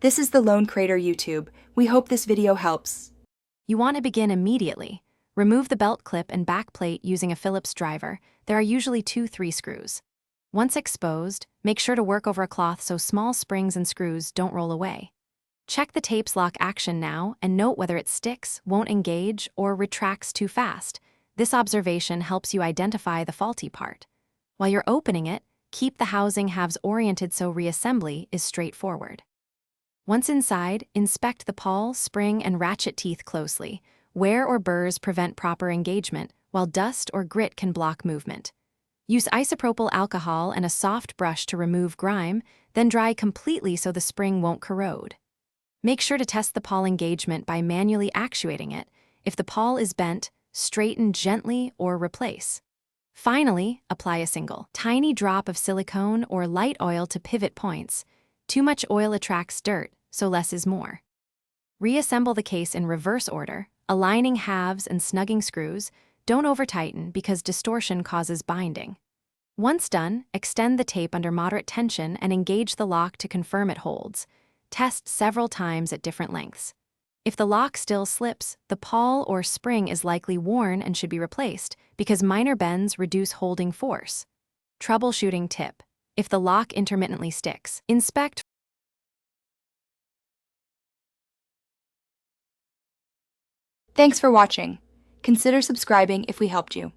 This is the Lone Crater YouTube. We hope this video helps. You want to begin immediately. Remove the belt clip and back plate using a Phillips driver. There are usually 2-3 screws. Once exposed, make sure to work over a cloth so small springs and screws don't roll away. Check the tape's lock action now and note whether it sticks, won't engage, or retracts too fast. This observation helps you identify the faulty part. While you're opening it, keep the housing halves oriented so reassembly is straightforward. Once inside, inspect the pawl, spring, and ratchet teeth closely. Wear or burrs prevent proper engagement, while dust or grit can block movement. Use isopropyl alcohol and a soft brush to remove grime, then dry completely so the spring won't corrode. Make sure to test the pawl engagement by manually actuating it. If the pawl is bent, straighten gently or replace. Finally, apply a single, tiny drop of silicone or light oil to pivot points. Too much oil attracts dirt, so less is more. Reassemble the case in reverse order, aligning halves and snugging screws. Don't over-tighten because distortion causes binding. Once done, extend the tape under moderate tension and engage the lock to confirm it holds. Test several times at different lengths. If the lock still slips, the pawl or spring is likely worn and should be replaced because minor bends reduce holding force. Troubleshooting tip: if the lock intermittently sticks, inspect. Thanks for watching. Consider subscribing if we helped you.